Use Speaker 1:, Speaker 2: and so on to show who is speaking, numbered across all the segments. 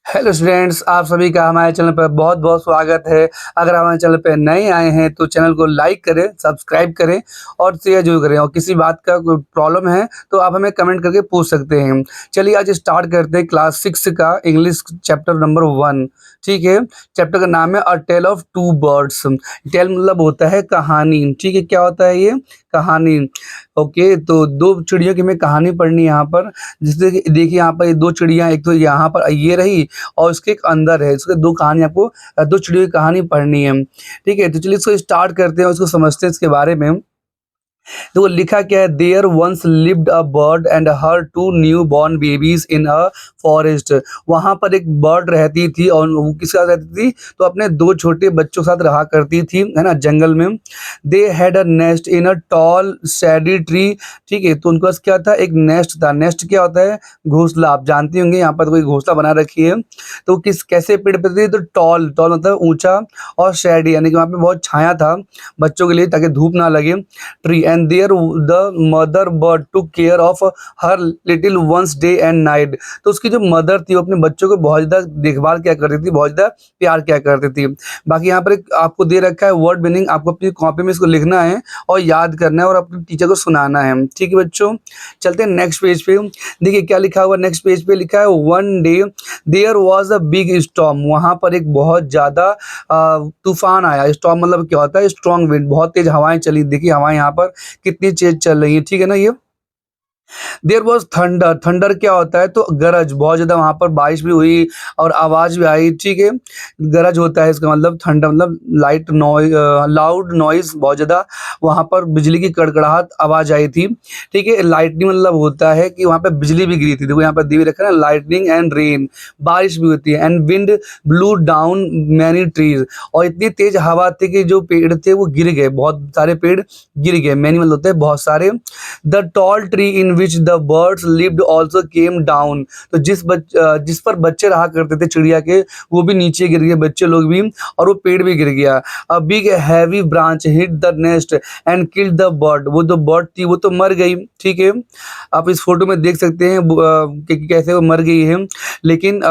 Speaker 1: Hello students, आप सभी का हमारे चैनल पर बहुत बहुत स्वागत है। अगर हमारे चैनल पर नए आए हैं तो चैनल को लाइक करें, सब्सक्राइब करें और शेयर जरूर करें। और किसी बात का कोई प्रॉब्लम है तो आप हमें कमेंट करके पूछ सकते हैं। चलिए आज स्टार्ट करते हैं क्लास 6 का इंग्लिश चैप्टर नंबर 1। ठीक है, चैप्टर का नाम है a tale of two birds. Tale मतलब होता है कहानी। ठीक है, क्या होता है ये? कहानी। ओके, तो दो चिड़ियों की हमें कहानी पढ़नी है यहाँ पर। जिससे कि देखिए यहाँ पर ये दो चिड़िया, एक तो यहाँ पर ये रही और उसके एक अंदर है। इसके दो कहानी आपको, दो चिड़ियों की कहानी पढ़नी है। ठीक है, तो चलिए इसको स्टार्ट करते हैं और इसको समझते हैं इसके बारे में। तो लिखा क्या है, there once lived a bird and her two new born babies in a forest. वहां पर एक बर्ड रहती थी और वो किसके साथ रहती थी? तो अपने दो छोटे बच्चों के साथ रहा करती थी, है ना, जंगल में। They had a nest in a tall सैडी tree. ठीक है, तो उनके पास क्या था? एक नेस्ट था। नेस्ट क्या होता है? घोंसला। आप जानते होंगे, यहाँ पर कोई घोंसला बना रखी है। तो किस कैसे पेड़ पे थी? तो टॉल, टॉल मतलब ऊंचा, और सैडी यानी कि वहाँ पे बहुत छाया था बच्चों के लिए ताकि धूप ना लगे। Tree and there the mother bird took care of her little ones day and night. तो उसकी जो मदर थी वो अपने बच्चों को बहुत ज़्यादा देखभाल क्या करती थी, बहुत ज़्यादा प्यार क्या करती थी। बाकी यहाँ पर एक आपको दे रखा है वर्ड मीनिंग, आपको अपनी कॉपी में इसको लिखना है और याद करना है और अपने टीचर को सुनाना है। ठीक है बच्चों, चलते हैं नेक्स्ट पेज पे। देखिए क्या लिखा हुआ नेक्स्ट पेज पे, लिखा है one day there was a big storm. वहाँ पर एक बहुत ज़्यादा तूफान आया। स्टॉर्म मतलब क्या होता है? स्ट्रॉन्ग विंड, बहुत तेज हवाएं चली। देखिए हवाएं यहाँ पर कितनी तेज चल रही है। ठीक है ना ये। There was thunder. थंडर क्या होता है? तो गरज, बहुत ज्यादा वहां पर बारिश भी हुई और आवाज भी आई। ठीक है, गरज होता है इसका मतलब थंडर, मतलब लाइट नॉइज, लाउड नॉइज, बहुत ज्यादा वहां पर बिजली की कड़कड़ाहट आवाज आई थी। ठीक है, लाइटनिंग मतलब होता है कि वहां पर बिजली भी गिरी थी। देखो यहाँ पर दी हुई रखा है ना, लाइटनिंग एंड रेन, बारिश भी होती है। And wind blue down many trees, और इतनी तेज हवा थी कि जो पेड़ थे वो गिर गए, बहुत सारे पेड़ गिर गए। मैनी मतलब होते हैं बहुत सारे। The tall tree in which the birds lived also came down. तो जिस पर बच्चे रहा करते थे चिड़िया के, वो भी नीचे गिर गए, बच्चे लोग भी, और वो पेड़ भी गिर गया। A big heavy branch hit the nest and killed the bird. वो जो बर्ड थी वो तो मर गई। ठीक है, आप इस फोटो में देख सकते हैं कि कैसे वो मर गई है। लेकिन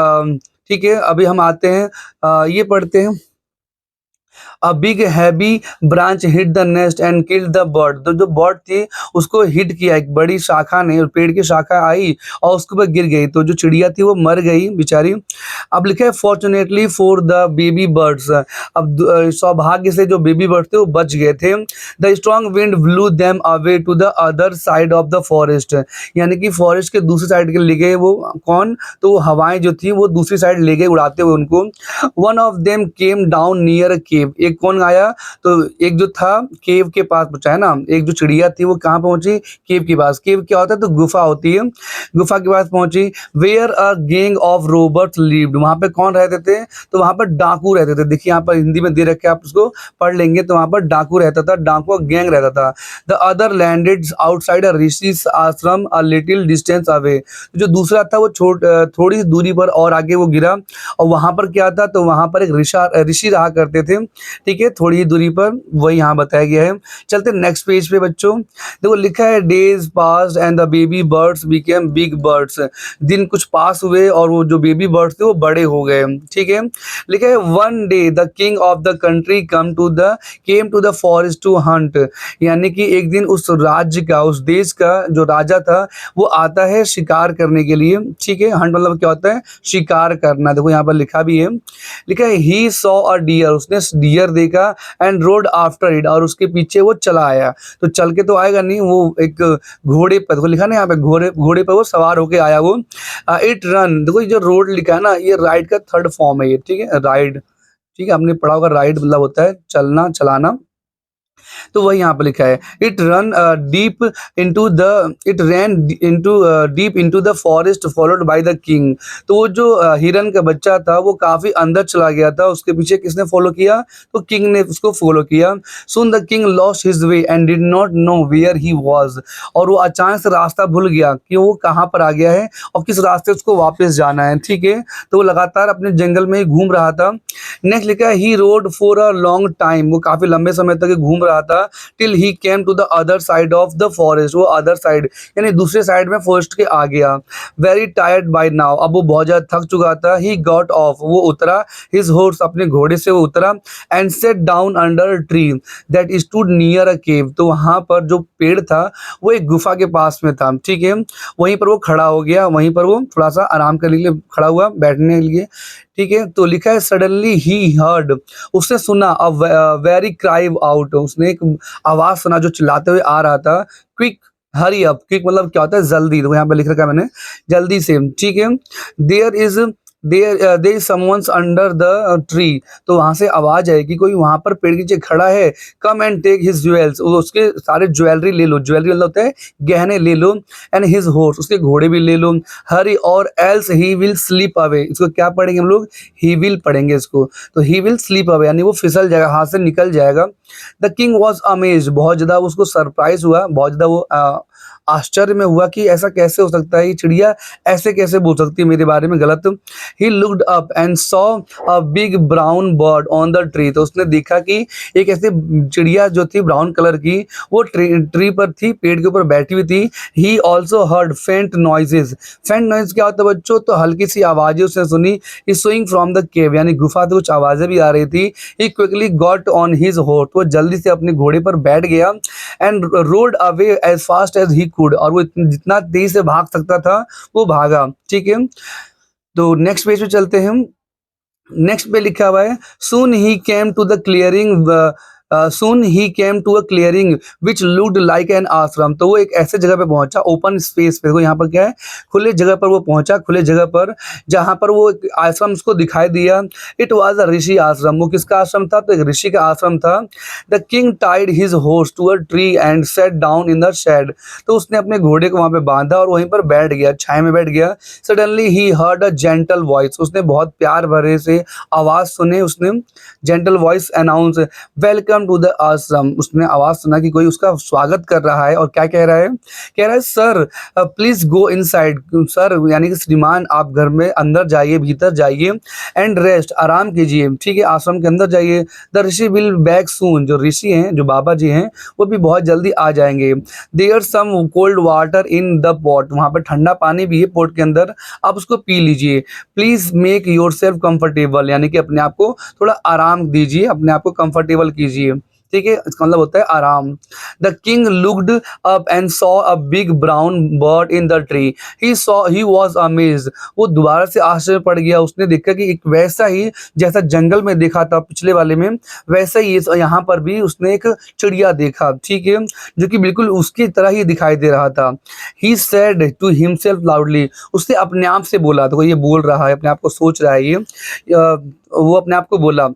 Speaker 1: ठीक है, अभी हम आते हैं, ये पढ़ते हैं। A big heavy branch hit the nest and killed the bird. तो जो बर्ड थी उसको हिट किया, एक बड़ी शाखा ने, पेड़ की शाखा आई और उसके ऊपर गिर गई। तो जो चिड़िया थी वो मर गई बेचारी। अब लिखा है fortunately for the baby birds. अब सौभाग्य से जो बेबी बर्ड थे वो बच गए थे। The strong wind blew them away to the other side of the forest. यानी कि फॉरेस्ट के दूसरी साइड के ले गए वो कौन? तो वो हवाएं जो थी वो दूसरी साइड ले गए उड़ाते हुए उनको। One of them came down near a cave. एक कौन आया? तो एक जो था केव के पास पहुंचा, है ना। एक जो चिड़िया थी वो कहाँ पहुंची? केव के पास। केव क्या होता है? तो गुफा होती है। गुफा के पास पहुंची। Where a gang of robbers lived. वहां पे कौन रहते थे? तो वहां पर डाकू रहते थे। देखिए यहाँ पर हिंदी में दे रखे, आप उसको पढ़ लेंगे। तो वहां पर डाकू रहता था, डाकू का गैंग रहता था। The other landed outside a rishi's ashram a little distance away. जो दूसरा था वो थोड़ी सी दूरी पर और आगे वो गिरा। और वहां पर क्या था? तो वहां पर एक ऋषि रहा करते थे। ठीक है, थोड़ी ही दूरी पर, वही यहाँ बताया गया है। चलते नेक्स्ट पेज पे बच्चों। देखो लिखा है days pass and the baby birds became big birds. दिन कुछ पास हुए और वो जो बेबी बर्ड्स थे वो बड़े हो गए। ठीक है, लिखा है one day the king of the country came to the forest to hunt. यानी कि एक दिन उस राज्य का, उस देश का जो राजा था वो आता है शिकार करने के लिए। ठीक है, हंट मतलब क्या होता है? शिकार करना। देखो यहाँ पर लिखा भी है, लिखा है ही सॉ अ डियर। उसने डियर देखा एंड रोड आफ्टर इट, और उसके पीछे वो चला आया। तो चल के तो आएगा नहीं, वो एक घोड़े पर, देखो लिखा ना यहाँ पे, घोड़े घोड़े पर वो सवार होके आया वो। इट रन, देखो ये जो रोड लिखा है ना, ये राइड का थर्ड फॉर्म है ये। ठीक है, राइड। ठीक है, आपने पढ़ा होगा राइड मतलब होता है चलना, चलाना। तो वही यहाँ पे लिखा है, it run deep into the it ran into deep into the forest followed by the king. तो वो जो हिरन का बच्चा था वो काफी अंदर चला गया था, उसके पीछे किसने फॉलो किया? तो किंग ने उसको फॉलो किया। Soon the king lost his way and did not know where he was. और वो अचानक से रास्ता भूल गया कि वो कहाँ पर आ गया है और किस रास्ते उसको वापस जाना है। ठीक है, तो वो लगातार अपने जंगल में ही घूम रहा था। नेक्स्ट लिखा है he rode for a long time. वो काफी लंबे समय तक घूम रहा था till he came to the other side of the forest. वो अदर साइड यानी दूसरे साइड में फॉरेस्ट के आ गया। वेरी टायर्ड बाय नाउ, अब वो बहुत ज़्यादा थक चुका था। ही गॉट ऑफ, वो उतरा, हिज हॉर्स, अपने घोड़े से वो उतरा, and sat down under a tree that stood near a cave. तो वहाँ पर जो पेड़ था वो एक गुफा के पास में था, ठीक है। वहीं पर वो खड़ा हो गया, वहीं पर वो थोड़ा सा आराम करने के लिए खड़ा हुआ, बैठने के लिए, ठीक है। तो लिखा है सडनली ही हर्ड, उसने सुना अ वेरी क्राई आउट, उसने एक आवाज सुना जो चिल्लाते हुए आ रहा था। क्विक हरी अप, क्विक मतलब क्या होता है जल्दी, तो यहाँ पे लिख रखा है मैंने जल्दी से, ठीक है। There is someone's under the tree, तो वहां से आवाज है कि कोई वहां पर पेड़ के नीचे खड़ा है। Come and take his jewels, उसके सारे ज्वेलरी ले लो, ज्वेलरी मतलब होता है गहने ले लो, एंड हिज हॉर्स, उसके घोड़े भी ले लो। हरी और else he will sleep away, इसको क्या पढ़ेंगे हम लोग, ही विल पढ़ेंगे इसको। तो ही विल स्लीप अवे यानी वो फिसल जाएगा, हाथ से निकल जाएगा। द किंग वॉज अमेज्ड, बहुत ज्यादा उसको सरप्राइज हुआ, बहुत ज्यादा वो आश्चर्य में हुआ कि ऐसा कैसे हो सकता है, ये चिड़िया ऐसे कैसे बोल सकती है मेरे बारे में गलत। He looked up and saw a big brown bird on the tree, तो उसने देखा कि एक ऐसी चिड़िया जो थी ब्राउन कलर की, वो ट्री पर थी, पेड़ के ऊपर बैठी हुई थी। ही ऑल्सो हर्ड फेंट नॉइजेस, फेंट नॉइज क्या होता है बच्चों, तो हल्की सी आवाजें उसने सुनी। इशूइंग फ्रॉम द केव, यानी गुफा से कुछ आवाजें भी आ रही थी। He quickly got on his horse, वो जल्दी से अपने घोड़े पर बैठ गया, and rode away as fast as he could, और वो जितना तेज से भाग सकता था वो भागा, ठीक है। तो नेक्स्ट पेज पे चलते हैं हम। नेक्स्ट पे लिखा हुआ है soon he came to the clearing, soon he came to a clearing which looked like an ashram, तो वो एक ऐसे जगह पे पहुंचा, ओपन स्पेस पे, देखो यहाँ पर क्या है, खुले जगह पर वो पहुंचा, खुले जगह पर जहाँ पर वो एक आश्रम उसको दिखाई दिया। इट वाज अ ऋषि आश्रम, वो किसका आश्रम था, तो एक ऋषि का आश्रम था। The king tied his horse to a tree and sat down in the shade, तो उसने अपने घोड़े को वहां पे बांधा और वहीं पर बैठ गया, छाया में बैठ गया। Suddenly he heard a gentle voice, उसने बहुत प्यार भरे से आवाज सुने, उसने gentle voice announce welcome to the ashram, उसने आवाज सुना कि कोई उसका स्वागत कर रहा है। और क्या कह रहा है, कह रहा है sir please go inside, sir यानी कि श्रीमान आप घर में अंदर जाइए, भीतर जाइए, एंड रेस्ट, आराम कीजिए, ठीक है, आश्रम के अंदर जाइए। The Rishi will back soon, जो ऋषि हैं, जो बाबा जी हैं, वो भी बहुत जल्दी आ जाएंगे। There some cold water in the pot, वहां पर ठंडा पानी भी है पोर्ट के अंदर, आप उसको पी लीजिए। Please make your self comfortable, यानी कि अपने आप को थोड़ा आराम दीजिए, अपने आप को कंफर्टेबल कीजिए, ठीक है, इसका मतलब होता है आराम। The king looked up and saw a big brown bird in the tree, he was amazed, वो दोबारा से आश्चर्य पड़ गया, उसने देखा कि एक वैसा ही जैसा जंगल में देखा था पिछले वाले में, वैसा ही यहाँ पर भी उसने एक चिड़िया देखा, ठीक है, जो कि बिल्कुल उसकी तरह ही दिखाई दे रहा था। He said to himself loudly, उसने अपने आप से बोला, तो ये बोल रहा है, अपने आप को सोच रहा है, ये वो अपने आप को बोला,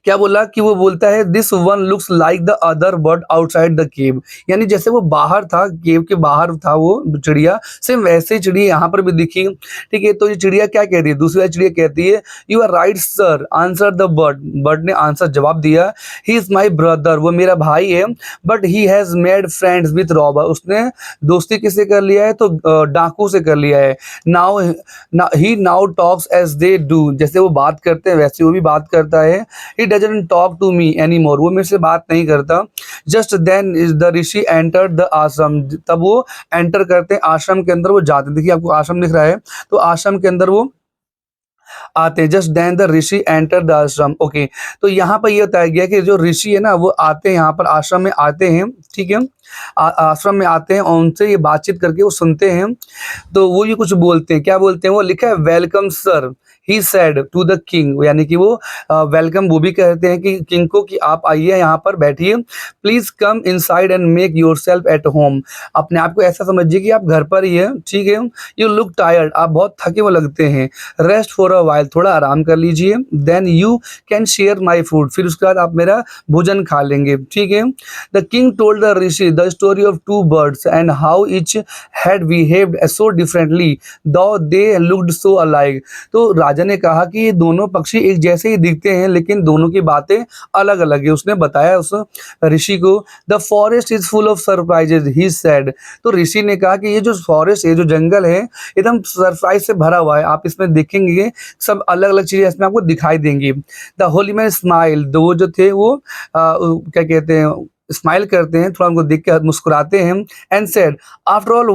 Speaker 1: क्या बोला कि वो बोलता है this one looks like the other bird outside the cave, यानी जैसे वो बाहर था, केव के बाहर था वो चिड़िया, सेम वैसे ही चिड़िया यहाँ पर भी दिखी, ठीक है। तो ये चिड़िया क्या कहती है, दूसरी वाली चिड़िया कहती है you are right sir, answer the bird, bird ने आंसर जवाब दिया। ही इज माई ब्रदर, वो मेरा भाई है, but he has made friends with robber, उसने दोस्ती किससे कर लिया है, तो डाकू से कर लिया है। Now he now talks as they do, जैसे वो बात करते हैं वैसे वो भी बात करता है। He doesn't talk to me anymore, वो मेरे से बात नहीं करता। Just then is the Rishi entered the आश्रम, तब वो एंटर करते हैं आश्रम के अंदर, वो जाते हैं, देखिए आपको आश्रम दिख रहा है, तो आश्रम के अंदर वो आते हैं। Just then the rishi enter the ashram, okay. तो यहाँ पर ये बताया गया कि जो ऋषि है ना वो आते हैं, यहाँ पर आश्रम में आते हैं, ठीक है, आश्रम में आते हैं और उनसे ये बातचीत करके वो सुनते हैं। तो वो ये कुछ बोलते हैं, क्या बोलते हैं, वो लिखा है welcome sir, he said to the king, यानी कि वो वेलकम वो भी कहते हैं कि किंग को कि आप आइए यहाँ पर बैठिए, please come inside and make yourself at home, अपने आप को ऐसा समझिए कि आप घर पर ही है, ठीक है। यू लुक टायर्ड, आप बहुत थके हुए लगते हैं। रेस्ट फॉर अ वाइल, थोड़ा आराम कर लीजिए। Then you can share my food, फिर उसके बाद आप मेरा भोजन खा लेंगे, ठीक है। The king told the rishi the story of two birds and how each had behaved so differently though they looked so alike, तो राजा ने कहा कि ये दोनों पक्षी एक जैसे ही दिखते हैं लेकिन दोनों की बातें अलग अलग है। उसने बताया उस ऋषि को the forest is full of surprises, he said, तो ऋषि ने कहा कि ये जो फॉरेस्ट है, जो जंगल है, एकदम सरप्राइज से भरा हुआ है, आप इसमें देखेंगे सब अलग-अलग चीज़ें इसमें आपको दिखाई देंगी। द होली मैन स्माइल, तो वो जो थे वो क्या कहते हैं, स्माइल करते हैं, थोड़ा उनको देख के मुस्कुराते हैं, and said after all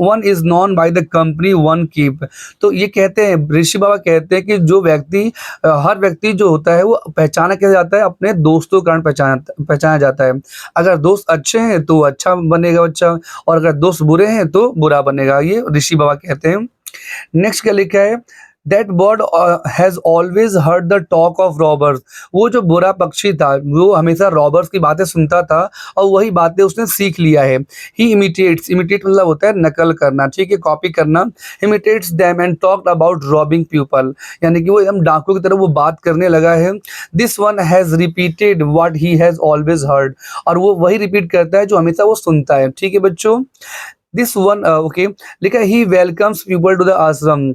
Speaker 1: one is known by the company one keep. तो ये कहते हैं, ऋषि बाबा कहते हैं कि जो व्यक्ति हर व्यक्ति जो होता है वो पहचाना कैसे जाता है, अपने दोस्तों के कारण पहचाना पहचाना जाता है। अगर दोस्त अच्छे हैं तो अच्छा बनेगा बच्चा, और अगर दोस्त बुरे हैं तो बुरा बनेगा, ये ऋषि बाबा कहते हैं। नेक्स्ट क्या लिखा है, that bird has always heard the talk of robbers. वो जो बुरा पक्षी था वो हमेशा रॉबर्स की बातें सुनता था और वही बातें उसने सीख लिया है। ही इमिटेट्स, इमिटेट मतलब होता है नकल करना, ठीक है, कॉपी करना। Imitates them and talked about robbing people, यानी कि वो एकदम डाकुओं की तरह वो बात करने लगा है। This one has repeated what he has always heard, और वो वही रिपीट करता है जो हमेशा वो सुनता है, ठीक है बच्चों। दिस वन ओके, लिखा ही वेलकम्स पीपल टू द आश्रम,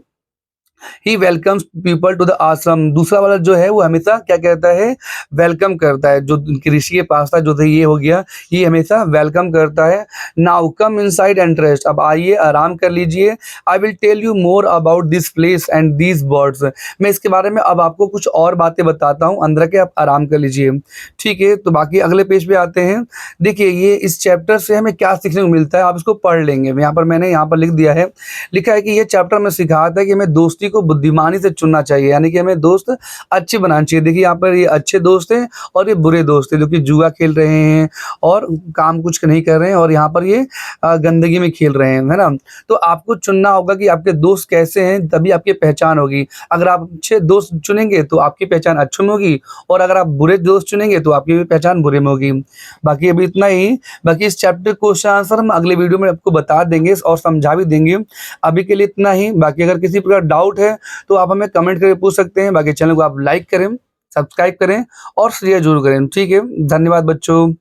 Speaker 1: ही वेलकम्स पीपल टू द आश्रम। दूसरा वाला जो है वो हमेशा क्या कहता है, वेलकम करता है। जो उनके ऋषि के पास था जो था, ये हो गया, ये हमेशा वेलकम करता है। Now come inside and rest, अब आइए आराम कर लीजिए। I will tell you more about this place and these birds, मैं इसके बारे में अब आपको कुछ और बातें बताता हूँ, अंदर के आप आराम कर लीजिए, ठीक है। तो बाकी अगले पेज पे आते हैं। देखिए ये इस चैप्टर से हमें क्या सीखने को मिलता है, आप इसको पढ़ लेंगे। यहाँ पर मैंने यहाँ पर लिख दिया है, लिखा है कि ये चैप्टर में सिखाता है कि हमें दोस्ती को बुद्धिमानी से चुनना चाहिए, यानी कि हमें दोस्त अच्छे बनाने चाहिए। देखिए यहाँ पर ये अच्छे दोस्त हैं और ये बुरे दोस्त हैं जो कि जुआ खेल रहे हैं और काम कुछ नहीं कर रहे हैं, और यहाँ पर ये गंदगी में खेल रहे हैं, है ना। तो आपको चुनना होगा कि आपके दोस्त कैसे हैं, तभी आपकी पहचान होगी। अगर आप अच्छे दोस्त चुनेंगे तो आपकी पहचान अच्छे में होगी, और अगर आप बुरे दोस्त चुनेंगे तो आपकी भी पहचान बुरे में होगी। बाकी अभी इतना ही, बाकी इस चैप्टर क्वेश्चन आंसर हम अगले वीडियो में आपको बता देंगे और समझा भी देंगे। अभी के लिए इतना ही। बाकी अगर किसी प्रकार डाउट है तो आप हमें कमेंट करके पूछ सकते हैं। बाकी चैनल को आप लाइक करें, सब्सक्राइब करें और शेयर जरूर करें, ठीक है। धन्यवाद बच्चों।